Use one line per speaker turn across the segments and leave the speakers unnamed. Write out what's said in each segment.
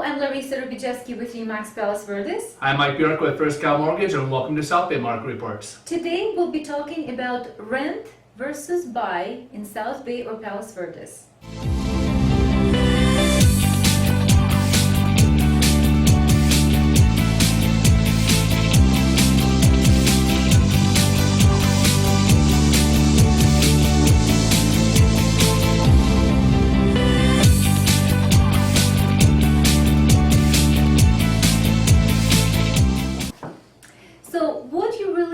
I'm Larissa Rubijeski with Remax Palos Verdes.
I'm Mike Bjork with First Cal Mortgage, and welcome to South Bay Market Reports.
Today we'll be talking about rent versus buy in South Bay or Palos Verdes.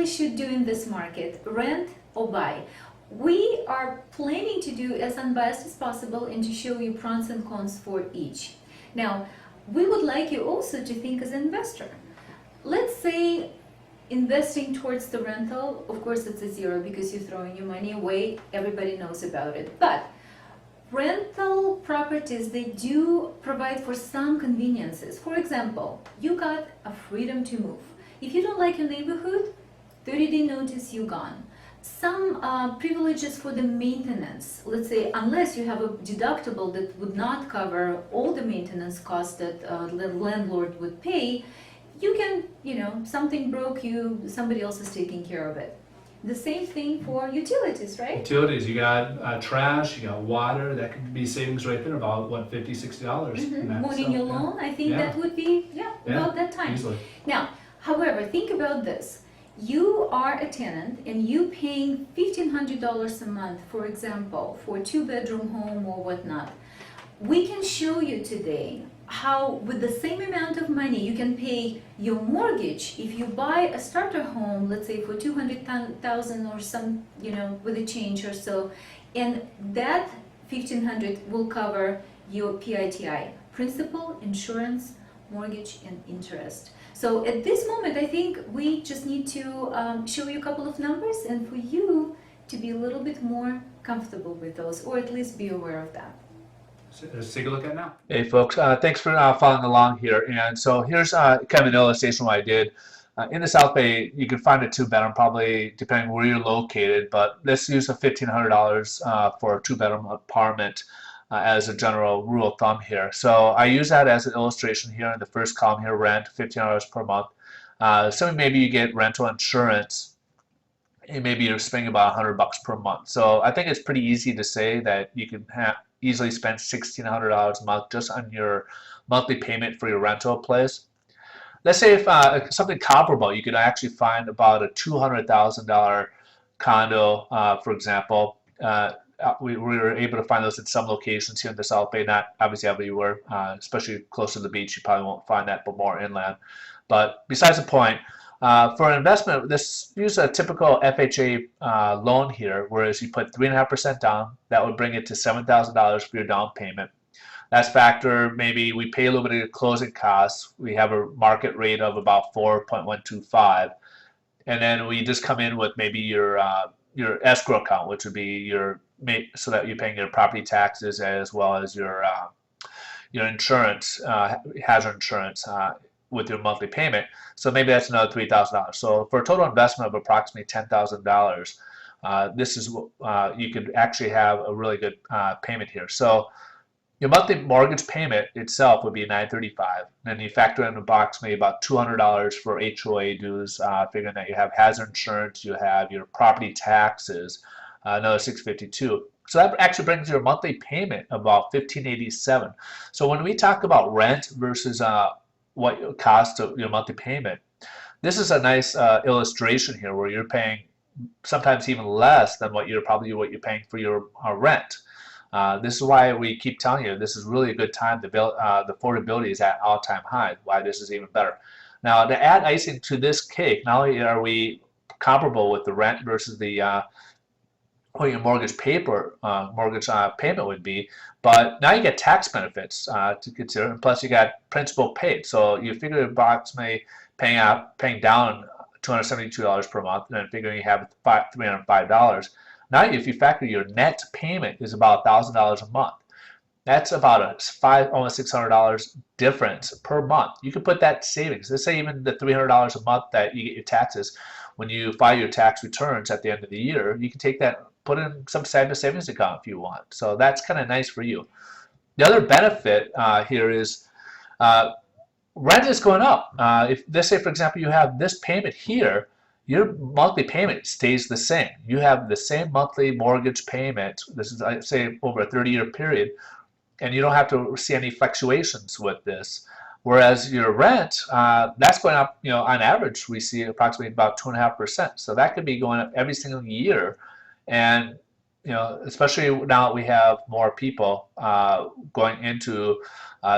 Should do in this market, rent or buy? We are planning to do as unbiased as possible and to show you pros and cons for each. Now, we would like you also to think as an investor. Let's say investing towards the rental, of course it's a zero because you're throwing your money away, everybody knows about it. But rental properties, they do provide for some conveniences. For example, you got a freedom to move. If you don't like your neighborhood, 30-day notice, you're gone. Some privileges for the maintenance. Let's say, unless you have a deductible that would not cover all the maintenance costs that the landlord would pay, you can, something broke you, somebody else is taking care of it. The same thing for utilities, right?
Utilities, you got trash, you got water, that could be savings right there, about what, $50, $60.
Mortgaging your loan, I think that would be, about that time.
Easily.
Now, however, think about this. You are a tenant and you paying $1,500 a month, for example, for a 2-bedroom home or whatnot. We can show you today how with the same amount of money you can pay your mortgage if you buy a starter home, let's say for $200,000 or some, with a change or so, and that $1,500 will cover your PITI, principal, insurance, mortgage, and interest. So at this moment, I think we just need to show you a couple of numbers and for you to be a little bit more comfortable with those, or at least be aware of that.
So let's take a look at it now.
Hey folks, thanks for following along here. And so here's kind of an illustration of what I did. In the South Bay, you can find a 2-bedroom, probably depending where you're located, but let's use a $1,500 for a 2-bedroom apartment. As a general rule of thumb here. So I use that as an illustration here in the first column here, rent, $15 per month. So maybe you get rental insurance and maybe you're spending about $100 per month. So I think it's pretty easy to say that you can easily spend $1,600 a month just on your monthly payment for your rental place. Let's say if something comparable, you could actually find about a $200,000 condo, for example. We were able to find those in some locations here in the South Bay, not obviously everywhere, especially close to the beach. You probably won't find that, but more inland. But besides the point, for an investment, use a typical FHA loan here, whereas you put 3.5% down, that would bring it to $7,000 for your down payment. That's factor, maybe we pay a little bit of closing costs. We have a market rate of about 4.125, and then we just come in with maybe your escrow account, which would be your so that you're paying your property taxes as well as your insurance, hazard insurance with your monthly payment. So maybe that's another $3,000. So for a total investment of approximately $10,000, this is you could actually have a really good payment here. So your monthly mortgage payment itself would be $935, and you factor in approximately about $200 for HOA dues, figuring that you have hazard insurance, you have your property taxes, another $652. So that actually brings your monthly payment about $1,587. So when we talk about rent versus what it costs of your monthly payment, this is a nice illustration here where you're paying sometimes even less than what you're paying for your rent. This is why we keep telling you this is really a good time to build. The affordability is at all-time high. Why this is even better. Now, to add icing to this cake, not only are we comparable with the rent versus the what your mortgage payment would be, but now you get tax benefits to consider, and plus you got principal paid. So you figure approximately paying down $272 per month, and then figuring you have $305. Now, if you factor your net payment is about $1,000 a month, that's about almost $600 difference per month. You can put that savings. Let's say even the $300 a month that you get your taxes, when you file your tax returns at the end of the year, you can take that, put in some savings account if you want. So that's kind of nice for you. The other benefit here is Rent is going up. If let's say, for example, you have this payment here, your monthly payment stays the same. You have the same monthly mortgage payment. This is, I'd say, over a 30-year period, and you don't have to see any fluctuations with this. Whereas your rent, that's going up. On average, we see approximately about 2.5%. So that could be going up every single year, and especially now that we have more people going into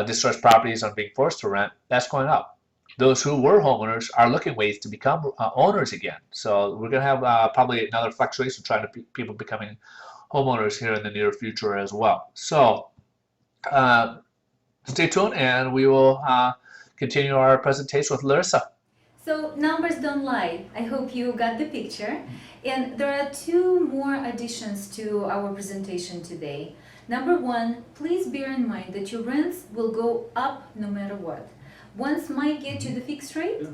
distressed properties and being forced to rent, that's going up. Those who were homeowners are looking ways to become owners again. So we're going to have probably another fluctuation trying to people becoming homeowners here in the near future as well. So stay tuned, and we will continue our presentation with Larissa.
So numbers don't lie. I hope you got the picture. And there are two more additions to our presentation today. Number one, please bear in mind that your rents will go up no matter what. Once Mike gets you the fixed rate,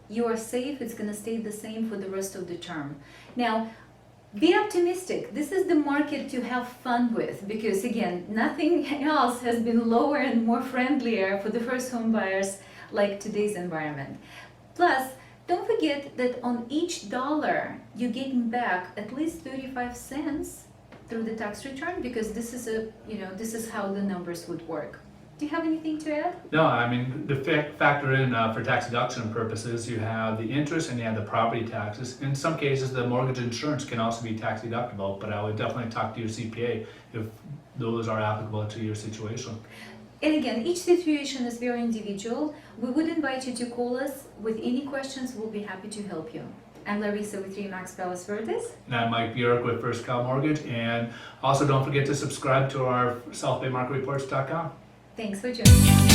you are safe. It's going to stay the same for the rest of the term. Now, be optimistic. This is the market to have fun with, because again, nothing else has been lower and more friendlier for the first home buyers like today's environment. Plus, don't forget that on each dollar you're getting back at least 35 cents through the tax return, because this is how the numbers would work. Do you have anything to add?
No, I mean, to factor in for tax deduction purposes, you have the interest and you have the property taxes. In some cases, the mortgage insurance can also be tax deductible, but I would definitely talk to your CPA if those are applicable to your situation.
And again, each situation is very individual. We would invite you to call us with any questions. We'll be happy to help you. I'm Larissa with Remax Palos Verdes.
And I'm Mike Bjork with First Cal Mortgage. And also don't forget to subscribe to our SouthBayMarketReports.com.
Thanks for joining us.